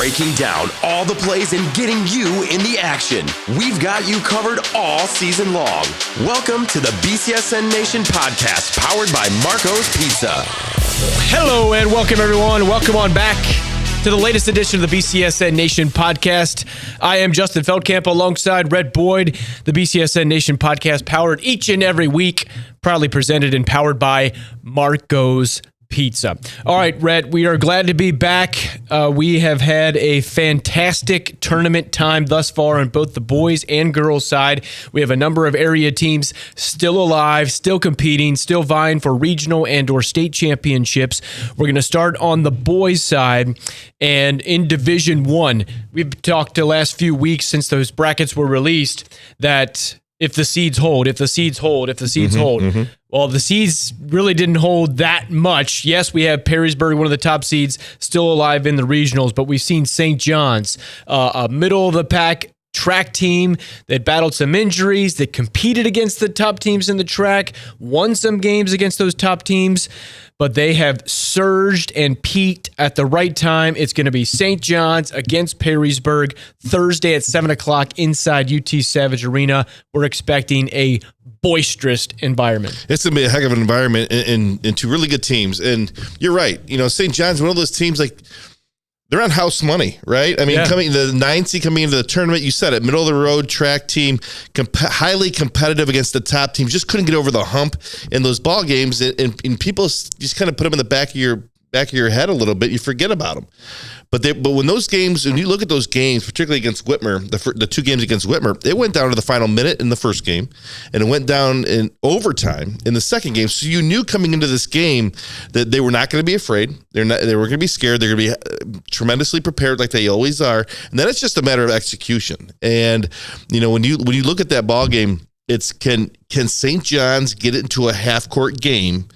breaking down all the plays and getting you in the action. We've got you covered all season long. Welcome to the BCSN Nation podcast, powered by Marco's Pizza. Hello and welcome, everyone. Welcome on back to the latest edition of the BCSN Nation podcast. I am Justin Feldkamp alongside Rhett Boyd. The BCSN Nation podcast powered each and every week, proudly presented and powered by Marco's Pizza. All right, Rhett, we are glad to be back. We have had a fantastic tournament time thus far on both the boys and girls side. We have a number of area teams still alive, still competing, still vying for regional and or state championships. We're going to start on the boys side, and in Division 1, we've talked the last few weeks since those brackets were released that if the seeds hold. Well, the seeds really didn't hold that much. Yes, we have Perrysburg, one of the top seeds, still alive in the regionals, but we've seen St. John's, a middle-of-the-pack track team that battled some injuries, that competed against the top teams in the track, won some games against those top teams, but they have surged and peaked at the right time. It's going to be St. John's against Perrysburg Thursday at 7 o'clock inside UT Savage Arena. We're expecting a boisterous environment. It's going to be a heck of an environment and two really good teams. And you're right. You know, St. John's, one of those teams, like, they're on house money, right? I mean, coming the 9th seed coming into the tournament, you said it, middle of the road track team, highly competitive against the top teams, just couldn't get over the hump in those ball games, and people just kind of put them in the back of your head a little bit. You forget about them. But when those games, when you look at those games, particularly against Whitmer, the two games against Whitmer, it went down to the final minute in the first game, and it went down in overtime in the second game. So you knew coming into this game that they were not going to be afraid. They were going to be scared. They're going to be tremendously prepared, like they always are. And then it's just a matter of execution. And you know, when you look at that ball game, it's can St. John's get it into a half-court game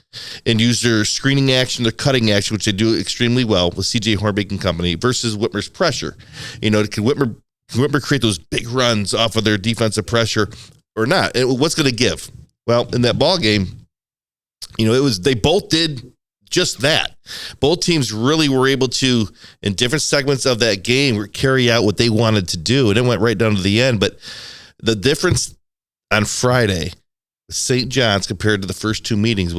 and use their screening action, their cutting action, which they do extremely well with CJ Hornbeck and company, versus Whitmer's pressure. You know, can Whitmer create those big runs off of their defensive pressure or not? And what's going to give? Well, in that ball game, you know, they both did just that. Both teams really were able to, in different segments of that game, carry out what they wanted to do, and it went right down to the end. But the difference on Friday, St. John's compared to the first two meetings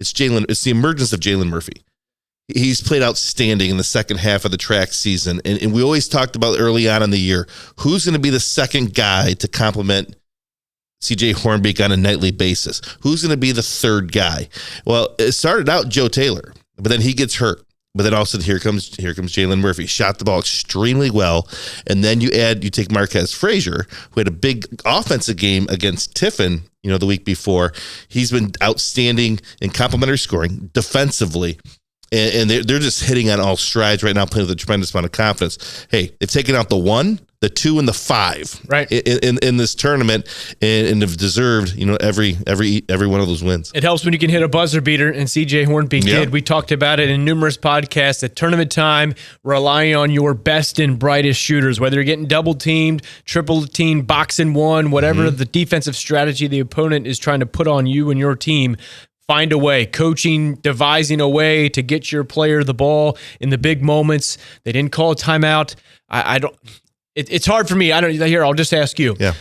it's the emergence of Jalen Murphy. He's played outstanding in the second half of the track season. And we always talked about early on in the year, who's going to be the second guy to complement CJ Hornbeck on a nightly basis? Who's going to be the third guy? Well, it started out Joe Taylor, but then he gets hurt. But then also here comes Jalen Murphy. Shot the ball extremely well. And then you take Marquez Frazier, who had a big offensive game against Tiffin, you know, the week before. He's been outstanding in complementary scoring, defensively. And they're just hitting on all strides right now, playing with a tremendous amount of confidence. Hey, they've taken out the 1, the 2, and the 5 right in this tournament, and have deserved, you know, every one of those wins. It helps when you can hit a buzzer beater, and CJ Hornbeck did. We talked about it in numerous podcasts. At tournament time, relying on your best and brightest shooters, whether you're getting double teamed, triple teamed, boxing one, whatever the defensive strategy the opponent is trying to put on you and your team. Find a way, coaching, devising a way to get your player the ball in the big moments. They didn't call a timeout. It's hard for me. I'll just ask you. Yeah.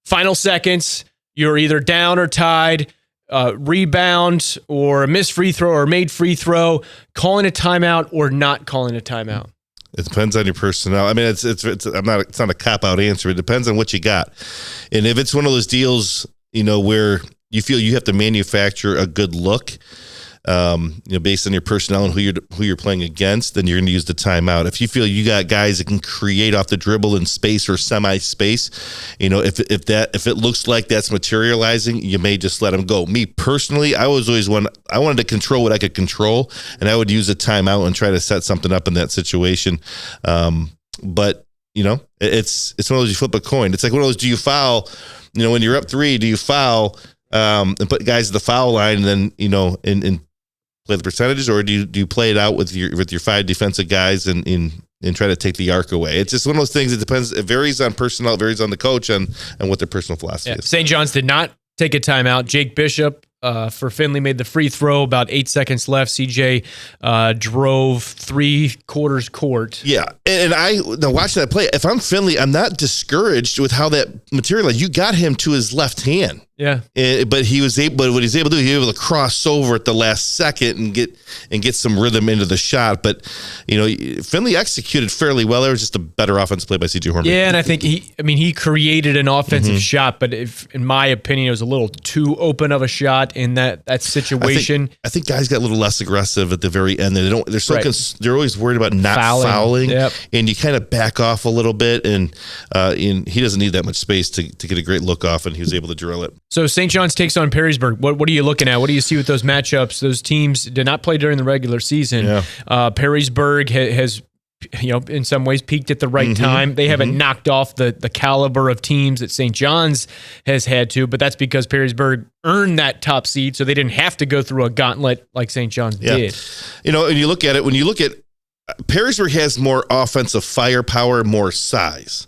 Final seconds, you're either down or tied, rebound or a missed free throw or made free throw, calling a timeout or not calling a timeout. It depends on your personnel. I mean, it's not a cop-out answer. It depends on what you got. And if it's one of those deals, you know, where you feel you have to manufacture a good look, you know, based on your personnel and who you're playing against, then you're going to use the timeout. If you feel you got guys that can create off the dribble in space or semi-space, you know, if it looks like that's materializing, you may just let them go. Me personally, I wanted to control what I could control, and I would use a timeout and try to set something up in that situation. But you know, it's one of those, you flip a coin. It's like one of those, do you foul? You know, when you're up 3, do you foul? And put guys at the foul line, and then, you know, and play the percentages, or do you play it out with your 5 defensive guys and try to take the arc away? It's just one of those things. It depends. It varies on personnel. It varies on the coach and what their personal philosophy is. St. John's did not take a timeout. Jake Bishop for Finley made the free throw, about 8 seconds left. CJ drove 3/4 court. Yeah, and now watching that play, if I'm Finley, I'm not discouraged with how that materialized. You got him to his left hand. Yeah, but he was able. But what he's able to do, he was able to cross over at the last second and get some rhythm into the shot. But Finley executed fairly well. There was just a better offensive play by CJ Hornby. Yeah, and I think he created an offensive shot, but in my opinion, it was a little too open of a shot in that situation. I think guys got a little less aggressive at the very end. They're always worried about not fouling, and you kind of back off a little bit. And he doesn't need that much space to get a great look off, and he was able to drill it. So St. John's takes on Perrysburg. What are you looking at? What do you see with those matchups? Those teams did not play during the regular season. Yeah. Perrysburg has in some ways peaked at the right time. They haven't knocked off the caliber of teams that St. John's has had to, but that's because Perrysburg earned that top seed, so they didn't have to go through a gauntlet like St. John's did. And you look at it, when you look at Perrysburg has more offensive firepower, more size.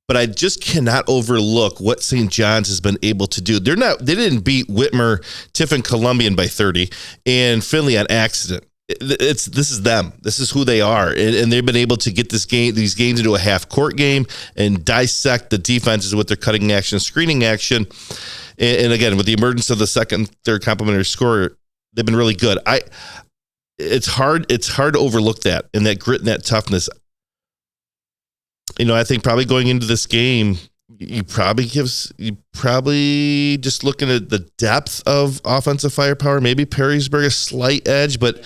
But I just cannot overlook what St. John's has been able to do. They didn't beat Whitmer, Tiffin, Columbian by 30, and Finley on accident. This is them. This is who they are, and they've been able to get these games into a half court game and dissect the defenses with their cutting action, screening action, and again with the emergence of the second, third complementary scorer, they've been really good. It's hard to overlook that and that grit and that toughness. I think probably going into this game, you probably just looking at the depth of offensive firepower, maybe Perrysburg a slight edge, but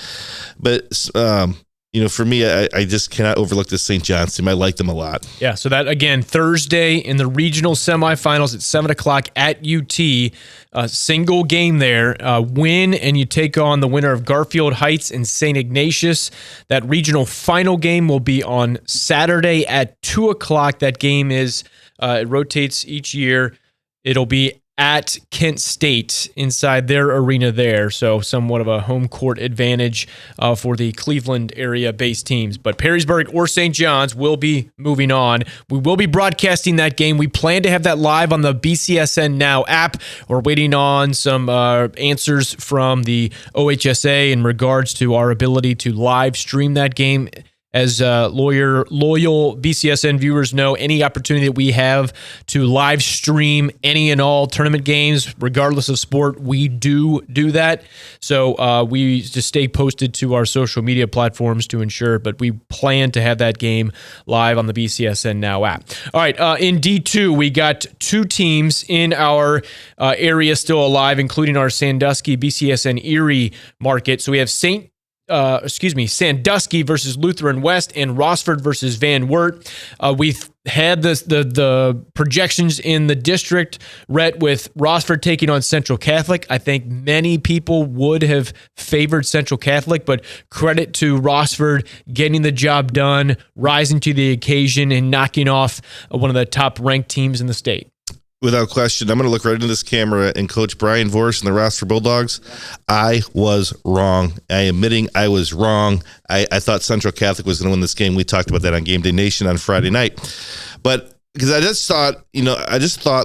for me, I just cannot overlook this St. John's team. I like them a lot. Yeah, so that, again, Thursday in the regional semifinals at 7 o'clock at UT, a single game there. Win, and you take on the winner of Garfield Heights and St. Ignatius. That regional final game will be on Saturday at 2 o'clock. That game it rotates each year. It'll be at Kent State inside their arena there, so somewhat of a home court advantage for the Cleveland area-based teams. But Perrysburg or St. John's will be moving on. We will be broadcasting that game. We plan to have that live on the BCSN Now app. We're waiting on some answers from the OHSA in regards to our ability to live stream that game. As loyal BCSN viewers know, any opportunity that we have to live stream any and all tournament games, regardless of sport, we do that. So we just stay posted to our social media platforms to ensure, but we plan to have that game live on the BCSN Now app. All right, in D2, we got two teams in our area still alive, including our Sandusky BCSN Erie market. So we have Sandusky versus Lutheran West and Rossford versus Van Wert. We've had the projections in the district, Rhett, with Rossford taking on Central Catholic. I think many people would have favored Central Catholic, but credit to Rossford getting the job done, rising to the occasion, and knocking off one of the top-ranked teams in the state. Without question, I'm going to look right into this camera and Coach Bryan Vorst and the Rossford Bulldogs. I was wrong. Admitting I was wrong. I thought Central Catholic was going to win this game. We talked about that on Game Day Nation on Friday night. But because I just thought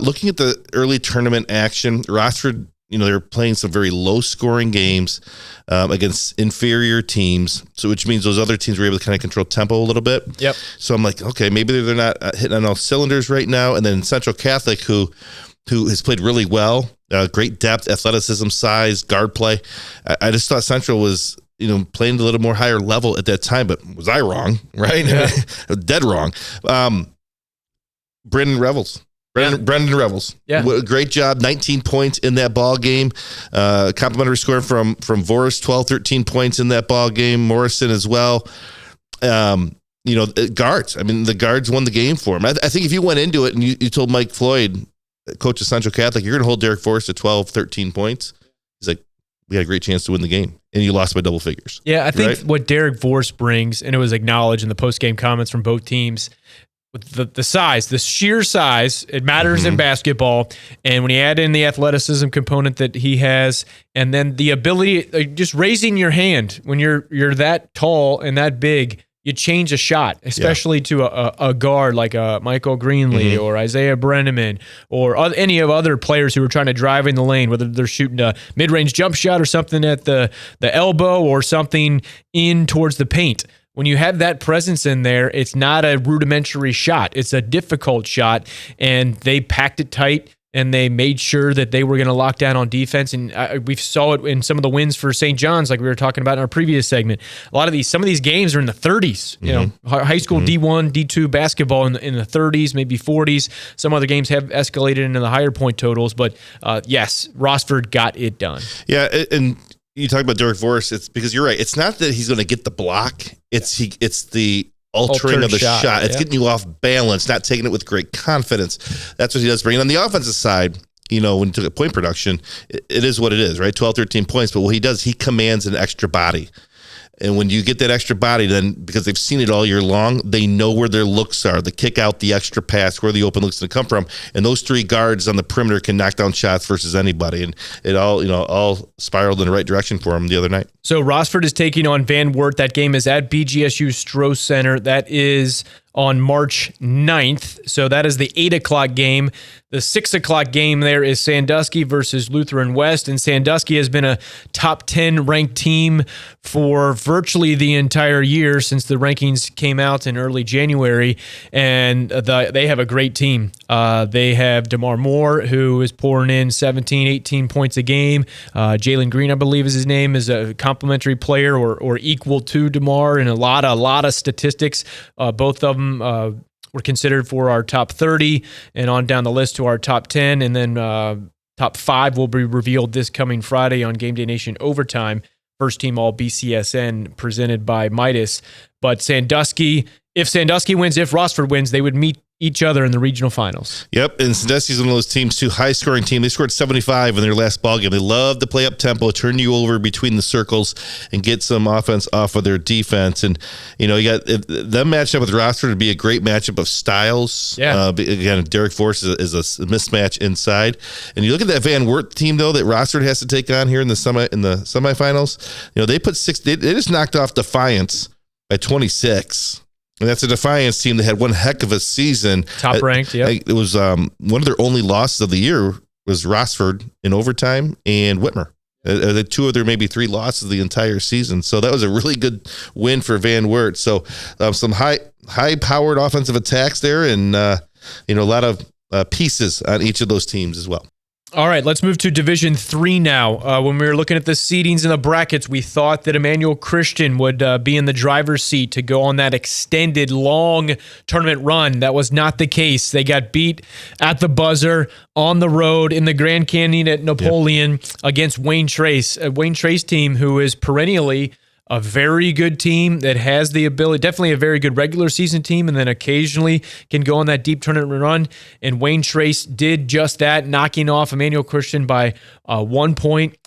looking at the early tournament action, Rossford, they were playing some very low-scoring games against inferior teams, so which means those other teams were able to kind of control tempo a little bit. Yep. So I'm like, okay, maybe they're not hitting on all cylinders right now. And then Central Catholic, who has played really well, great depth, athleticism, size, guard play. I just thought Central was playing a little more higher level at that time, but was I wrong? Right? Yeah. Dead wrong. Brendan Revels. Yeah. Great job. 19 points in that ball game. Complimentary score from Vorst, 12, 13 points in that ball game. Morrison as well. Guards. I mean, the guards won the game for him. I think if you went into it and you told Mike Floyd, coach of Central Catholic, you're going to hold Derek Vorst to 12, 13 points. He's like, we had a great chance to win the game. And you lost by double figures. Yeah, I think what Derek Vorst brings, and it was acknowledged in the post-game comments from both teams, with the size, the sheer size, it matters in basketball. And when you add in the athleticism component that he has, and then the ability, just raising your hand when you're that tall and that big, you change a shot, especially to a guard like a Michael Greenlee or Isaiah Brenneman or any of other players who are trying to drive in the lane, whether they're shooting a mid-range jump shot or something at the elbow or something in towards the paint. When you have that presence in there, it's not a rudimentary shot. It's a difficult shot, and they packed it tight, and they made sure that they were going to lock down on defense. And we saw it in some of the wins for St. John's, like we were talking about in our previous segment. Some of these games are in the 30s. You know, high school D1, D2 basketball in the 30s, maybe 40s. Some other games have escalated into the higher point totals, but yes, Rossford got it done. Yeah, and you talk about Derek Voris. It's because you're right. It's not that he's going to get the block. It's the altering of the shot. It's getting you off balance, not taking it with great confidence. That's what he does. Bring on the offensive side. You know, when you took a point production, it is what it is, right? 12, 13 points. But what he does, he commands an extra body. And when you get that extra body, then because they've seen it all year long, they know where their looks are. The kick out, the extra pass, where the open looks going to come from. And those three guards on the perimeter can knock down shots versus anybody. And it all spiraled in the right direction for them the other night. So Rossford is taking on Van Wert. That game is at BGSU Stroh Center. That is on March 9th. So that is the 8 o'clock game. The 6 o'clock game there is Sandusky versus Lutheran West. And Sandusky has been a top 10 ranked team for virtually the entire year since the rankings came out in early January. And they have a great team. They have DeMar Moore, who is pouring in 17, 18 points a game. Jalen Green, I believe is his name, is a complimentary player or equal to DeMar in a lot of statistics. Both of them were considered for our top 30 and on down the list to our top 10. And then top 5 will be revealed this coming Friday on Game Day Nation Overtime. First team all BCSN presented by Midas. But Sandusky, if Sandusky wins, if Rossford wins, they would meet each other in the regional finals. Yep, and Sandusky's one of those teams too, high-scoring team. They scored 75 in their last ball game. They love to play up tempo, turn you over between the circles, and get some offense off of their defense. And you got them matched up with Rossford would be a great matchup of styles. Yeah. Again, Derek Force is a mismatch inside. And you look at that Van Wert team though that Rossford has to take on here in the semifinals. They put 6. They just knocked off Defiance by 26. And that's a Defiance team that had one heck of a season. Top ranked, yeah. It was one of their only losses of the year was Rossford in overtime and Whitmer. The 2 of their maybe 3 losses the entire season. So that was a really good win for Van Wert. So some high-powered offensive attacks there and a lot of pieces on each of those teams as well. All right, let's move to Division III now. When we were looking at the seedings and the brackets, we thought that Emmanuel Christian would be in the driver's seat to go on that extended, long tournament run. That was not the case. They got beat at the buzzer on the road in the Grand Canyon at Napoleon against Wayne Trace, a Wayne Trace team who is perennially a very good team that has the ability, definitely a very good regular season team, and then occasionally can go on that deep tournament run. And Wayne Trace did just that, knocking off Emmanuel Christian by 1 point.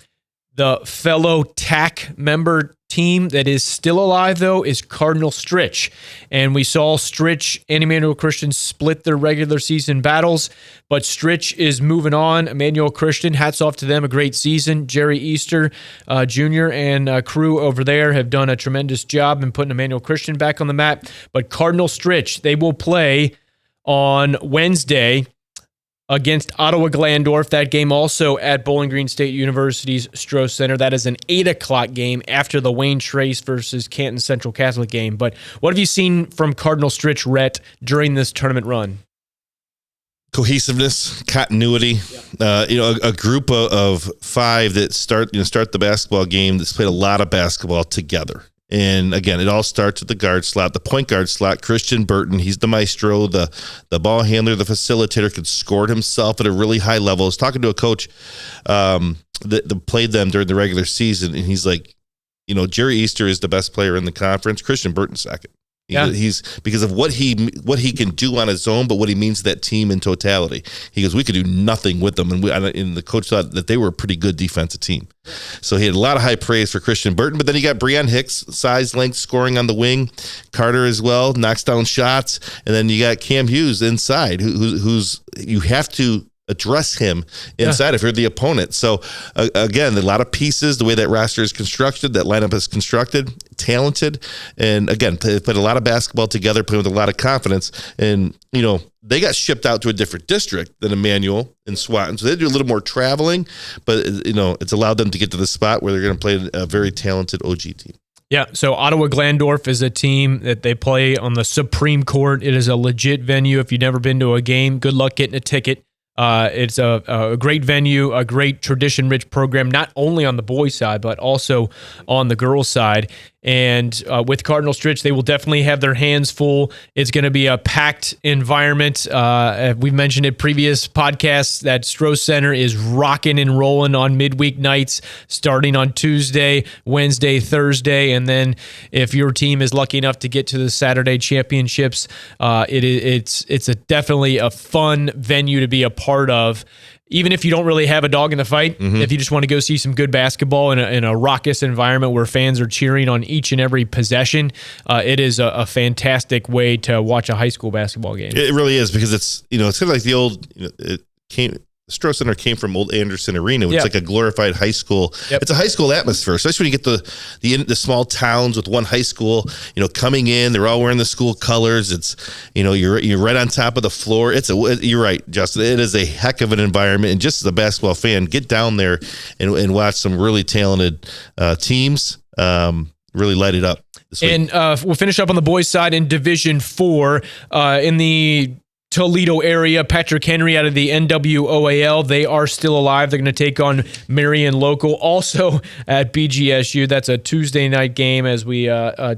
The fellow TAC member team that is still alive, though, is Cardinal Stritch. And we saw Stritch and Emmanuel Christian split their regular season battles, but Stritch is moving on. Emmanuel Christian, hats off to them, a great season. Jerry Easter Jr. and crew over there have done a tremendous job in putting Emmanuel Christian back on the map. But Cardinal Stritch, they will play on Wednesday against Ottawa Glandorf. That game also at Bowling Green State University's Stroh Center. That is an 8 o'clock game after the Wayne Trace versus Canton Central Catholic game. But what have you seen from Cardinal Stritch, Rhett, during this tournament run? Cohesiveness, continuity. A group of 5 that start the basketball game that's played a lot of basketball together. And again, it all starts with the guard slot, the point guard slot. Christian Burton, he's the maestro, the ball handler, the facilitator, could score it himself at a really high level. I was talking to a coach that played them during the regular season, and he's like, Jerry Easter is the best player in the conference. Christian Burton second. He's because of what he can do on his own, but what he means to that team in totality. He goes, we could do nothing with them, and the coach thought that they were a pretty good defensive team. So he had a lot of high praise for Christian Burton. But then you got Brian Hicks, size, length, scoring on the wing. Carter as well, knocks down shots, and then you got Cam Hughes inside, who's you have to address him inside if you're the opponent. So again, a lot of pieces, the way that roster is constructed, that lineup is constructed, talented, and again, put a lot of basketball together, playing with a lot of confidence. And they got shipped out to a different district than Emmanuel and Swanton, so they do a little more traveling, but it's allowed them to get to the spot where they're going to play a very talented OG team. Yeah, so Ottawa-Glandorf is a team that they play on the Supreme Court. It is a legit venue. If you've never been to a game, good luck getting a ticket. It's a great venue, a great tradition-rich program, not only on the boys' side, but also on the girls' side. And with Cardinal Stritch, they will definitely have their hands full. It's going to be a packed environment. We've mentioned it previous podcasts that Stroh Center is rocking and rolling on midweek nights, starting on Tuesday, Wednesday, Thursday, and then if your team is lucky enough to get to the Saturday championships, it's definitely a fun venue to be a part of. Even if you don't really have a dog in the fight, if you just want to go see some good basketball in a raucous environment where fans are cheering on each and every possession, it is a fantastic way to watch a high school basketball game. It really is, because it's it's kind of like the old Stroh Center came from old Anderson Arena, which is like a glorified high school. Yep. It's a high school atmosphere, especially when you get the small towns with one high school, coming in, they're all wearing the school colors. It's, you're right on top of the floor. You're right, Justin. It is a heck of an environment. And just as a basketball fan, get down there and watch some really talented teams really light it up this week. And we'll finish up on the boys' side in Division 4 in the Toledo area. Patrick Henry out of the NWOAL. They are still alive. They're going to take on Marian local. Also at BGSU. That's a Tuesday night game as we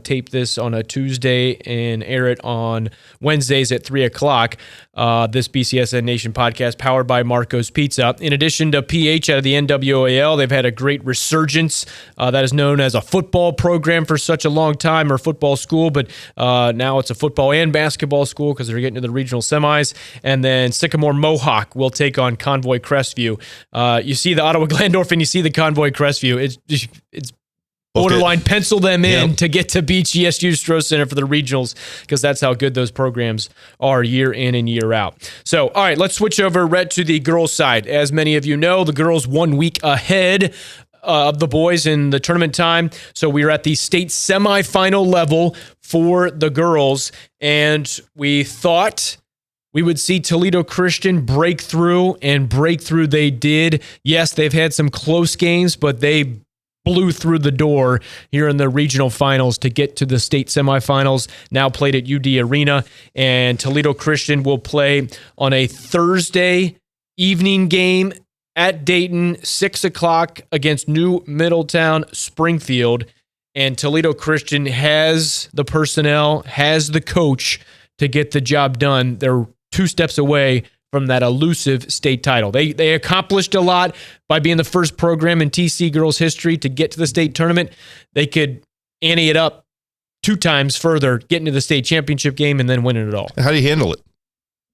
tape this on a Tuesday and air it on Wednesdays at 3 o'clock. This BCSN Nation podcast powered by Marco's Pizza. In addition to PH out of the NWOAL, they've had a great resurgence. That is known as a football program for such a long time, or football school, but now it's a football and basketball school because they're getting to the regional semis. And then Sycamore Mohawk will take on Convoy Crestview. You see the Ottawa-Glandorf and you see the Convoy Crestview. It's borderline pencil them in to get to BGSU Stroh Center for the regionals, because that's how good those programs are year in and year out. So, all right, let's switch over, Rhett, to the girls' side. As many of you know, the girls 1 week ahead of the boys in the tournament time. So we are at the state semifinal level for the girls, and we thought we would see Toledo Christian break through, and break through they did. Yes, they've had some close games, but they blew through the door here in the regional finals to get to the state semifinals, now played at UD Arena. And Toledo Christian will play on a Thursday evening game at Dayton, 6 o'clock against New Middletown, Springfield. And Toledo Christian has the personnel, has the coach to get the job done. They're 2 steps away from that elusive state title. They accomplished a lot by being the first program in TC girls history to get to the state tournament. They could ante it up 2 times further, get into the state championship game, and then winning it all. How do you handle it?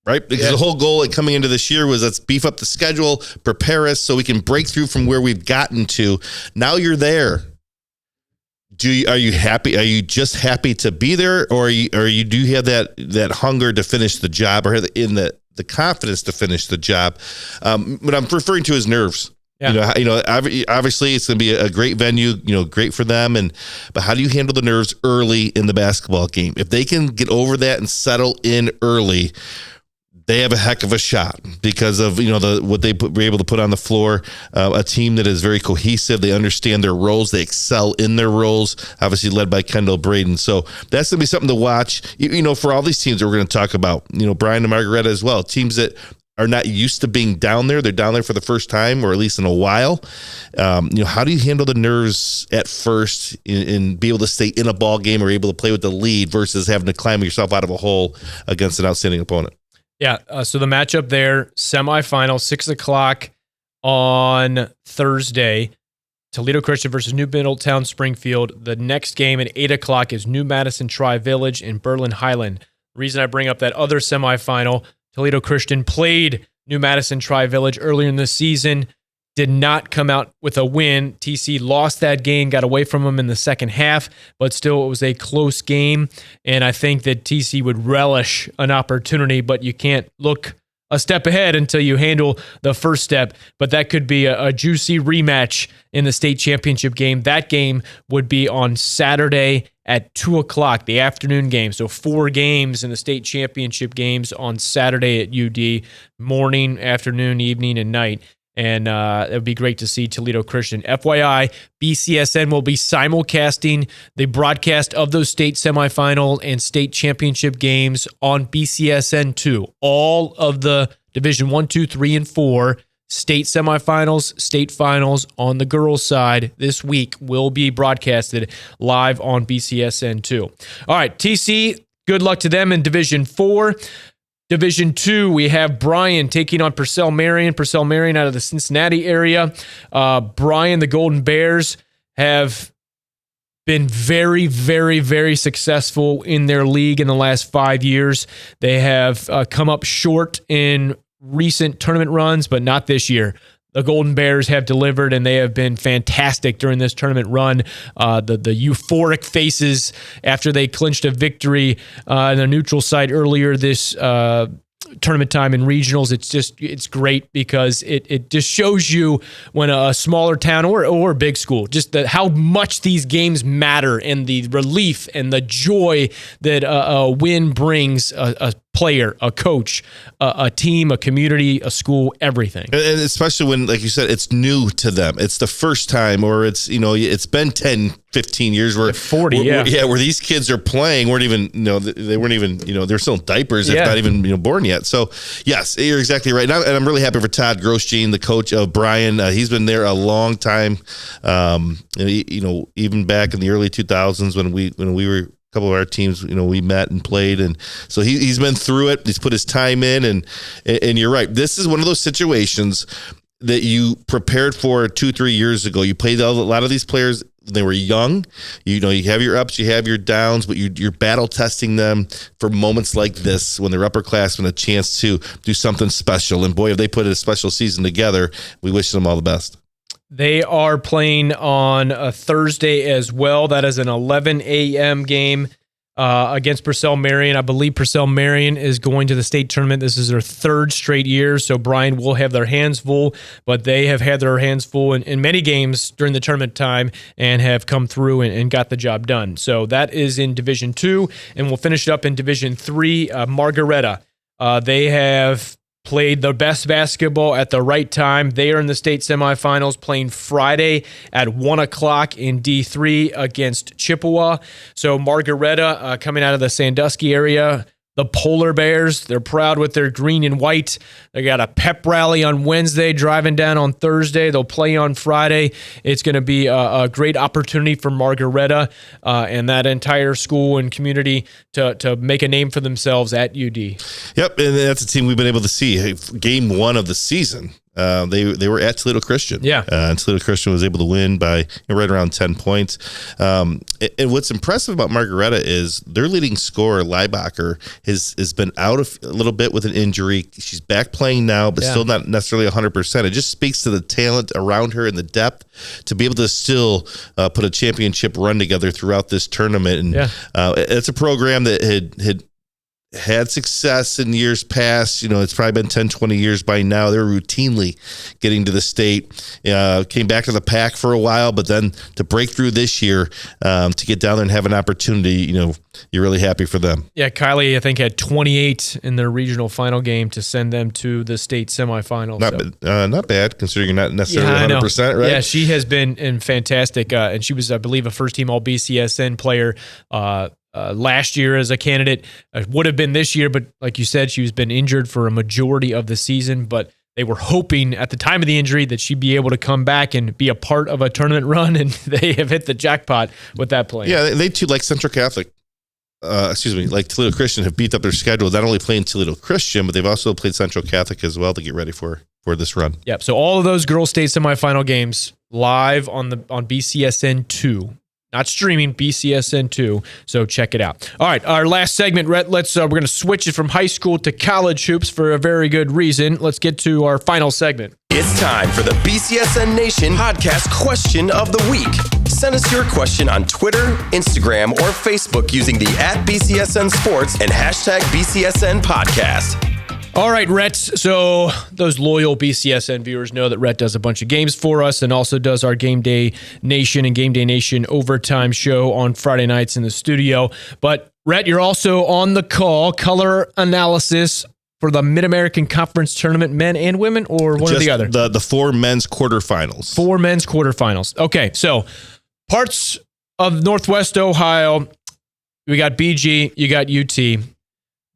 Right? Because the whole goal at coming into this year was, let's beef up the schedule, prepare us so we can break through from where we've gotten to. Now you're there. Are you happy? Are you just happy to be there, or do you have that hunger to finish the job, or in the confidence to finish the job? What I'm referring to is nerves. Yeah. Obviously it's going to be a great venue, great for them. But how do you handle the nerves early in the basketball game? If they can get over that and settle in early, they have a heck of a shot because of what they were able to put on the floor. A team that is very cohesive. They understand their roles. They excel in their roles. Obviously led by Kendall Braden. So that's gonna be something to watch. For all these teams that we're going to talk about. Bryan and Margaretta as well. Teams that are not used to being down there. They're down there for the first time, or at least in a while. How do you handle the nerves at first and be able to stay in a ball game, or able to play with the lead versus having to climb yourself out of a hole against an outstanding opponent? Yeah, so the matchup there, semifinal, 6 o'clock on Thursday, Toledo Christian versus New Middletown Springfield. The next game at 8 o'clock is New Madison Tri-Village and Berlin Highland. The reason I bring up that other semifinal, Toledo Christian played New Madison Tri-Village earlier in the season, did not come out with a win. TC lost that game, got away from them in the second half, but still it was a close game. And I think that TC would relish an opportunity, but you can't look a step ahead until you handle the first step. But that could be a juicy rematch in the state championship game. That game would be on Saturday at 2 o'clock, the afternoon game. So 4 games in the state championship games on Saturday at UD, morning, afternoon, evening, and night. And it would be great to see Toledo Christian. FYI, BCSN will be simulcasting the broadcast of those state semifinal and state championship games on BCSN 2. All of the Division 1, 2, 3, and 4 state semifinals, state finals on the girls' side this week will be broadcasted live on BCSN 2. All right, TC, good luck to them in Division 4. Division 2, we have Bryan taking on Purcell Marian. Purcell Marian out of the Cincinnati area. Bryan, the Golden Bears, have been very, very, very successful in their league in the last 5 years. They have come up short in recent tournament runs, but not this year. The Golden Bears have delivered, and they have been fantastic during this tournament run. The euphoric faces after they clinched a victory in a neutral site earlier this tournament time in regionals. It's great because it just shows you when a smaller town or a big school, just how much these games matter and the relief and the joy that a win brings a player, a coach, a team, a community, a school, everything. And especially when, like you said, it's new to them. It's the first time, or it's been 10, 15 years where 40, where these kids are playing, they weren't even, they're still in diapers, if not even, born yet. So yes, you're exactly right. And I'm really happy for Todd Grosjean, the coach of Bryan. He's been there a long time. Even back in the early 2000s when we were, a couple of our teams, we met and played, and so he's been through it. He's put his time in, and you're right. This is one of those situations that you prepared for 2-3 years ago. You played a lot of these players. They were young. You have your ups, you have your downs, but you're battle testing them for moments like this when they're upperclassmen, a chance to do something special. And boy, if they put a special season together, we wish them all the best. They are playing on a Thursday as well. That is an 11 a.m. game against Purcell Marian. I believe Purcell Marian is going to the state tournament. This is their third straight year, so Bryan will have their hands full, but they have had their hands full in many games during the tournament time and have come through and got the job done. So that is in Division 2, and we'll finish it up in Division 3. Margaretta, they have played the best basketball at the right time. They are in the state semifinals, playing Friday at 1 o'clock in D3 against Chippewa. So Margaretta coming out of the Sandusky area. The Polar Bears, they're proud with their green and white. They got a pep rally on Wednesday, driving down on Thursday. They'll play on Friday. It's going to be a great opportunity for Margaretta and that entire school and community to make a name for themselves at UD. Yep, and that's a team we've been able to see. Game 1 of the season. They were at Toledo Christian. Yeah. And Toledo Christian was able to win by right around 10 points. And what's impressive about Margaretta is their leading scorer, Leibacher, has been out a little bit with an injury. She's back playing now, but still not necessarily 100%. It just speaks to the talent around her and the depth to be able to still put a championship run together throughout this tournament. And it's a program that had success in years past. It's probably been 10, 20 years by now. They're routinely getting to the state. Came back to the pack for a while, but then to break through this year, to get down there and have an opportunity, you're really happy for them. Yeah, Kylie, I think, had 28 in their regional final game to send them to the state semifinals. Not bad, considering you're not necessarily 100%, right? Yeah, she has been fantastic, and she was, I believe, a first-team All-BCSN player last year as a candidate. Would have been this year, but like you said, she's been injured for a majority of the season, but they were hoping at the time of the injury that she'd be able to come back and be a part of a tournament run, and they have hit the jackpot with that plan. Yeah, they too, like Central Catholic, like Toledo Christian, have beat up their schedule, not only playing Toledo Christian, but they've also played Central Catholic as well to get ready for this run. Yep, so all of those girls' state semifinal games live on BCSN 2. Not streaming, BCSN 2, so check it out. All right, our last segment, Rhett, we're going to switch it from high school to college hoops for a very good reason. Let's get to our final segment. It's time for the BCSN Nation Podcast Question of the Week. Send us your question on Twitter, Instagram, or Facebook using the @BCSN Sports and #BCSN Podcast. All right, Rhett. So those loyal BCSN viewers know that Rhett does a bunch of games for us and also does our Game Day Nation and Game Day Nation overtime show on Friday nights in the studio. But Rhett, you're also on the call, color analysis for the Mid-American Conference Tournament, men and women, or one or the other? The 4 men's quarterfinals. 4 men's quarterfinals. Okay, so parts of Northwest Ohio, we got BG, you got UT.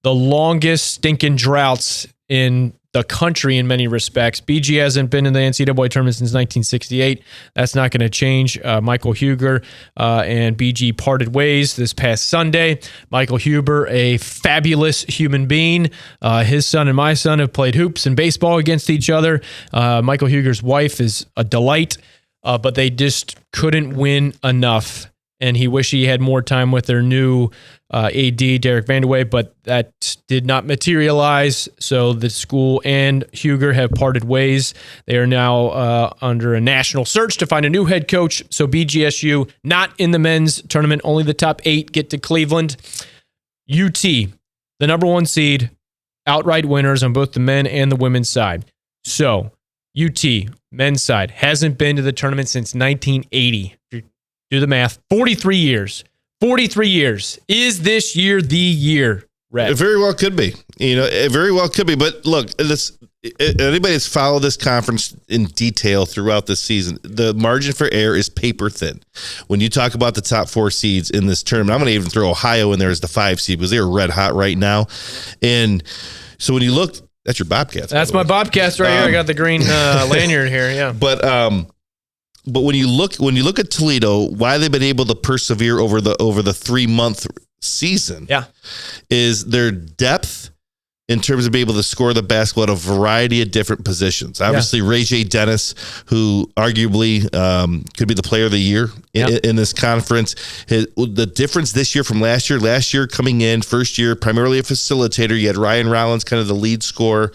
The longest stinking droughts in the country in many respects. BG hasn't been in the NCAA tournament since 1968. That's not going to change. Michael Huger and BG parted ways this past Sunday. Michael Huber, a fabulous human being. His son and my son have played hoops and baseball against each other. Michael Huger's wife is a delight, but they just couldn't win enough. And he wished he had more time with their new AD, Derek Vanderway, but that did not materialize. So the school and Huger have parted ways. They are now under a national search to find a new head coach. So BGSU, not in the men's tournament, only the top 8 get to Cleveland. UT, the number 1 seed, outright winners on both the men and the women's side. So UT, men's side, hasn't been to the tournament since 1980. Do the math. 43 years. 43 years. Is this year the year, Red? It very well could be. It very well could be. But look, anybody that's followed this conference in detail throughout the season, the margin for error is paper thin. When you talk about the top 4 seeds in this tournament, I'm going to even throw Ohio in there as the 5 seed because they're red hot right now. And so when you look, that's your Bobcats. That's my Bobcats right here. I got the green lanyard here. Yeah. But when you look at Toledo, why they've been able to persevere over the 3-month season, is their depth in terms of being able to score the basketball at a variety of different positions. Obviously, Ray J. Dennis, who arguably could be the player of the year in this conference. The difference this year from last year coming in, first year, primarily a facilitator. You had Ryan Rollins, kind of the lead scorer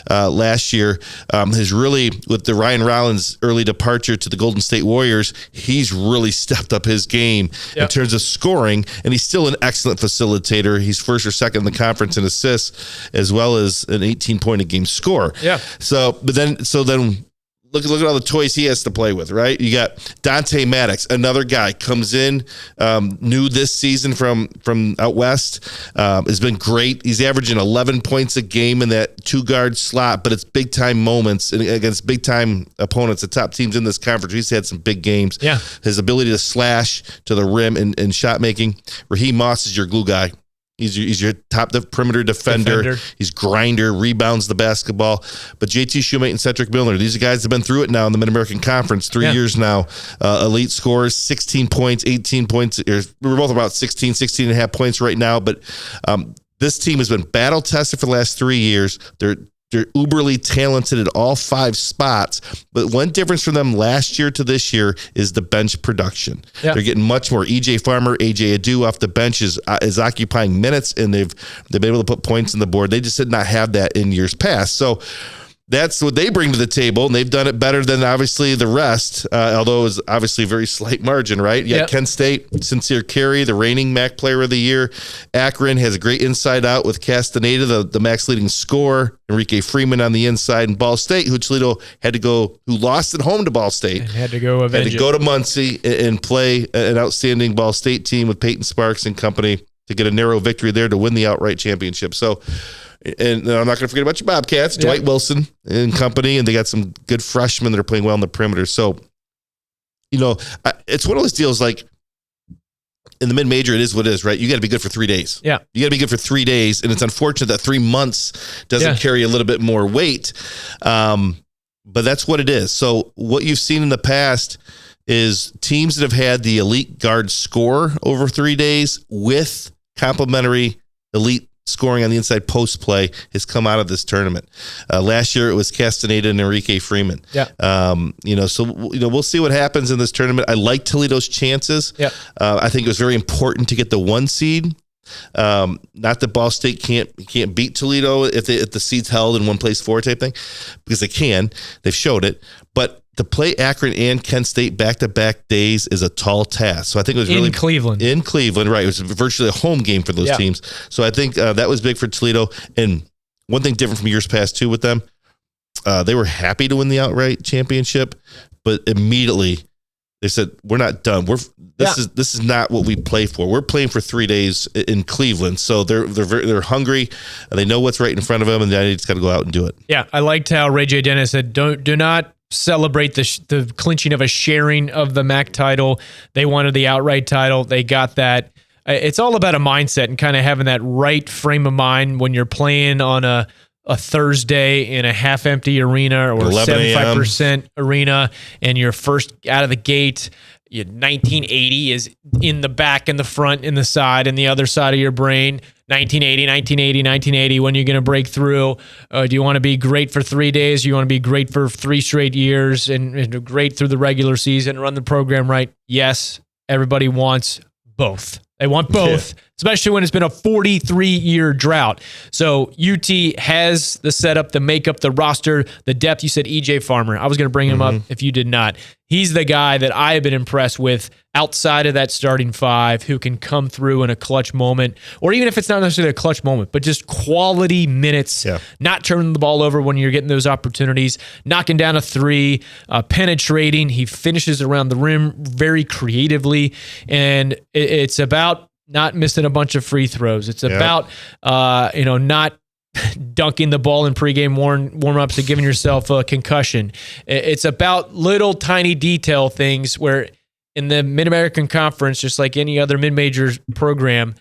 last year. Has really, with the Ryan Rollins early departure to the Golden State Warriors, he's really stepped up his game in terms of scoring, and he's still an excellent facilitator. He's first or second in the conference in assists, as well as an 18-point-a-game score. Yeah. So then look at all the toys he has to play with, right? You got Dante Maddox, another guy, comes in new this season from out west. Has been great. He's averaging 11 points a game in that 2-guard slot, but it's big-time moments against big-time opponents, the top teams in this conference. He's had some big games. Yeah. His ability to slash to the rim and shot making. Raheem Moss is your glue guy. He's your top perimeter defender. He's grinder, rebounds the basketball. But JT Shoemate and Cedric Milner, these are guys that have been through it now in the Mid-American Conference, 3 years now. Elite scores, 16 points, 18 points. We're both about 16 and a half points right now. But this team has been battle-tested for the last 3 years. They're uberly talented at all 5 spots. But one difference from them last year to this year is the bench production. Yeah. They're getting much more. EJ Farmer, AJ Adu off the bench is occupying minutes, and they've been able to put points on the board. They just did not have that in years past. So that's what they bring to the table, and they've done it better than obviously the rest, although it was obviously a very slight margin, right? Yeah, Kent State, Sincere Carey, the reigning MAC Player of the Year. Akron has a great inside out with Castaneda, the MAC's leading scorer. Enrique Freeman on the inside, and Ball State, who Toledo who lost at home to Ball State. And had to go to Muncie and play an outstanding Ball State team with Peyton Sparks and company to get a narrow victory there to win the outright championship. So, and I'm not going to forget about your Bobcats, Dwight Wilson and company, and they got some good freshmen that are playing well in the perimeter. So, it's one of those deals like in the mid-major, it is what it is, right? You got to be good for 3 days. Yeah. You got to be good for 3 days, and it's unfortunate that 3 months doesn't carry a little bit more weight, but that's what it is. So what you've seen in the past is teams that have had the elite guard score over 3 days with complementary elite scoring on the inside post play has come out of this tournament. Last year it was Castaneda and Enrique Freeman. Yeah. We'll see what happens in this tournament. I like Toledo's chances. Yeah. I think it was very important to get the 1 seed. Not that Ball State can't beat Toledo if the seed's held in 1-4 type thing, because they can. They've showed it. But to play Akron and Kent State back-to-back days is a tall task. So I think it was really in Cleveland, right? It was virtually a home game for those teams. So I think that was big for Toledo. And one thing different from years past too with them, they were happy to win the outright championship, but immediately they said, we're not done. This is not what we play for. We're playing for 3 days in Cleveland. So they're hungry. And they know what's right in front of them, and they just got to go out and do it. Yeah, I liked how Ray J. Dennis said, do not celebrate the clinching of a sharing of the MAC title. They wanted the outright title. They got that. It's all about a mindset and kind of having that right frame of mind when you're playing on a Thursday in a half-empty arena or 75% arena, and you're first out of the gate. 1980 is in the back and the front and the side and the other side of your brain. 1980, when you're going to break through. Do you want to be great for 3 days? Do you want to be great for 3 straight years and great through the regular season, run the program right? Yes, everybody wants both. They want both, especially when it's been a 43-year drought. So UT has the setup, the makeup, the roster, the depth. You said EJ Farmer. I was going to bring him up if you did not. He's the guy that I have been impressed with outside of that starting 5 who can come through in a clutch moment, or even if it's not necessarily a clutch moment, but just quality minutes, not turning the ball over when you're getting those opportunities, knocking down a 3, penetrating. He finishes around the rim very creatively, and it's about not missing a bunch of free throws. It's about not dunking the ball in pregame warm-ups and giving yourself a concussion. It's about little tiny detail things where in the Mid-American Conference, just like any other mid-major program,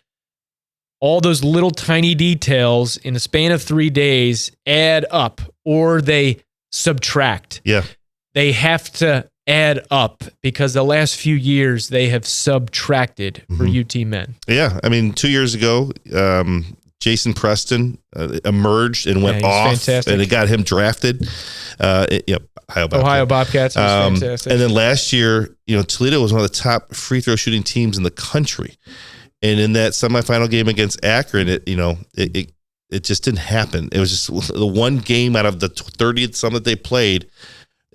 all those little tiny details in the span of 3 days add up or they subtract. Yeah. They have to add up because the last few years they have subtracted for UT men. Yeah. I mean, 2 years ago, Jason Preston emerged and went off, fantastic. And it got him drafted. Ohio Bobcats. Fantastic. And then last year, Toledo was one of the top free throw shooting teams in the country. And in that semifinal game against Akron, it just didn't happen. It was just the one game out of the 30th some that they played.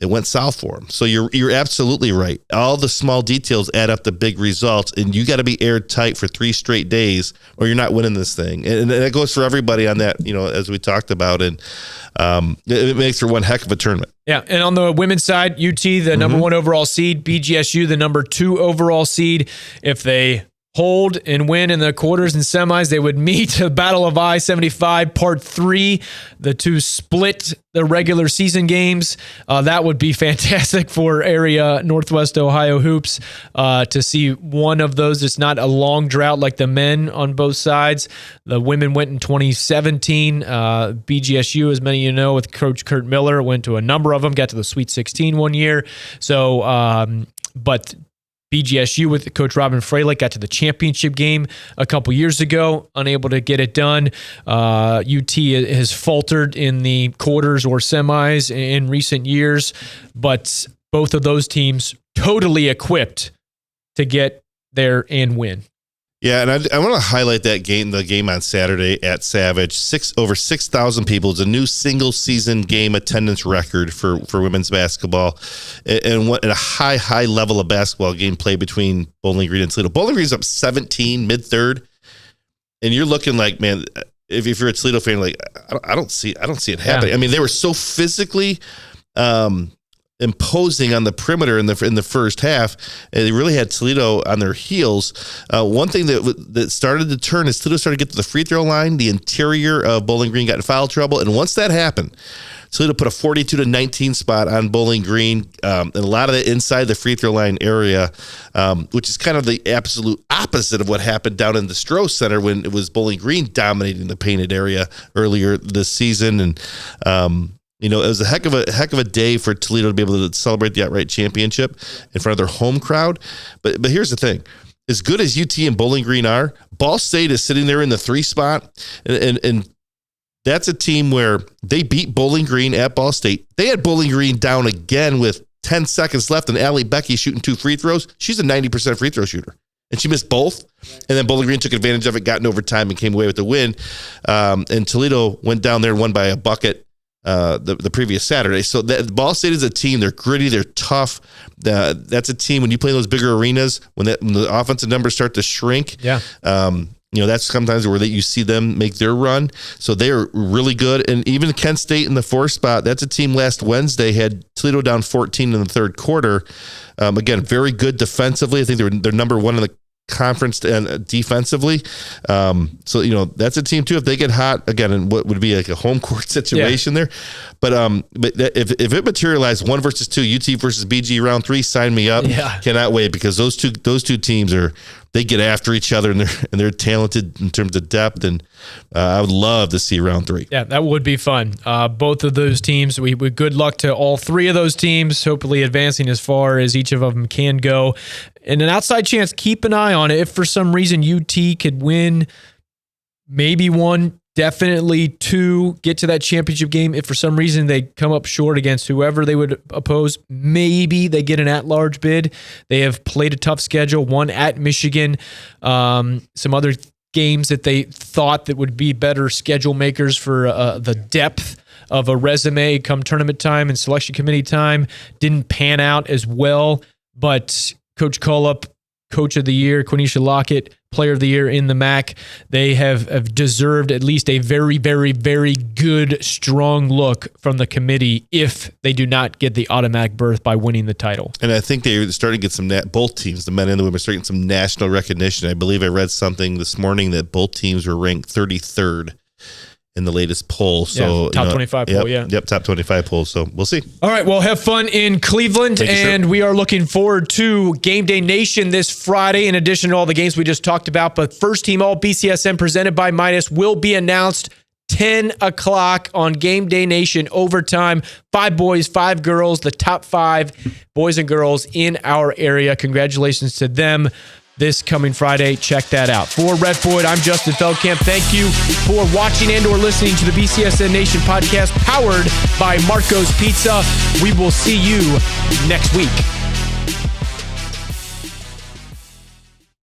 It went south for them. So you're absolutely right. All the small details add up to big results, and you got to be airtight for 3 straight days, or you're not winning this thing. And that goes for everybody on that, as we talked about. And it makes for one heck of a tournament. Yeah, and on the women's side, UT, the number 1 overall seed, BGSU, the number 2 overall seed. If they hold and win in the quarters and semis, they would meet the Battle of I-75 Part 3. The 2 split the regular season games. That would be fantastic for area Northwest Ohio hoops to see one of those. It's not a long drought like the men on both sides. The women went in 2017. BGSU, as many of you know, with Coach Kurt Miller, went to a number of them, got to the Sweet 16 one year. So, but BGSU with Coach Robin Freilich got to the championship game a couple years ago, unable to get it done. UT has faltered in the quarters or semis in recent years, but both of those teams totally equipped to get there and win. Yeah, and I want to highlight that game, the game on Saturday at Savage. Over 6,000 people. It's a new single-season game attendance record for women's basketball, and a high level of basketball game play between Bowling Green and Toledo. Bowling Green's up 17 mid-third, and you're looking like, man, if you're a Toledo fan, like I don't see it happening. Yeah. I mean, they were so physically imposing on the perimeter in the first half, and they really had Toledo on their heels. One thing that started to turn is Toledo started to get to the free throw line. The interior of Bowling Green got in foul trouble, and once that happened, Toledo put a 42-19 spot on Bowling Green, and a lot of it inside the free throw line area, which is kind of the absolute opposite of what happened down in the Stroh Center when it was Bowling Green dominating the painted area earlier this season. And it was a heck of a day for Toledo to be able to celebrate the outright championship in front of their home crowd. But here's the thing. As good as UT and Bowling Green are, Ball State is sitting there in the 3 spot, and that's a team where they beat Bowling Green at Ball State. They had Bowling Green down again with 10 seconds left, and Allie Becky shooting 2 free throws. She's a 90% free throw shooter, and she missed both. And then Bowling Green took advantage of it, got in overtime, and came away with the win. And Toledo went down there and won by a bucket the previous Saturday. So Ball State is a team. They're gritty. They're tough. That's a team when you play those bigger arenas, when the offensive numbers start to shrink. Yeah. That's sometimes where you see them make their run. So they are really good. And even Kent State in the 4th spot, that's a team last Wednesday had Toledo down 14 in the 3rd quarter. Again, very good defensively. I think they're number 1 in the conference and defensively. So, that's a team too. If they get hot again, in what would be like a home court situation there. But if it materialized 1 versus 2, UT versus BG round 3, sign me up. Yeah. Cannot wait, because those two teams they get after each other, and they're talented in terms of depth. And I would love to see round 3. Yeah, that would be fun. Both of those teams, we good luck to all 3 of those teams, hopefully advancing as far as each of them can go. And an outside chance, keep an eye on it. If for some reason UT could win maybe 1, definitely 2, get to that championship game. If for some reason they come up short against whoever they would oppose, maybe they get an at-large bid. They have played a tough schedule, 1 at Michigan, some other games that they thought that would be better schedule makers for the depth of a resume come tournament time and selection committee time. Didn't pan out as well, but Coach Cullup, Coach of the Year, Quenisha Lockett, Player of the Year in the MAC. They have deserved at least a very, very, very good, strong look from the committee if they do not get the automatic berth by winning the title. And I think they're starting to get both teams, the men and the women, are starting to get some national recognition. I believe I read something this morning that both teams were ranked 33rd in the latest poll. So top 25 poll, Yep, top 25 poll. So we'll see. All right, well, have fun in Cleveland, and we are looking forward to Game Day Nation this Friday, in addition to all the games we just talked about. But first team all BCSN presented by Midas will be announced 10 o'clock on Game Day Nation overtime. 5 boys, 5 girls, the top 5 boys and girls in our area. Congratulations to them this coming Friday. Check that out. For Rhett Boyd, I'm Justin Feldkamp. Thank you for watching and or listening to the BCSN Nation podcast powered by Marco's Pizza. We will see you next week.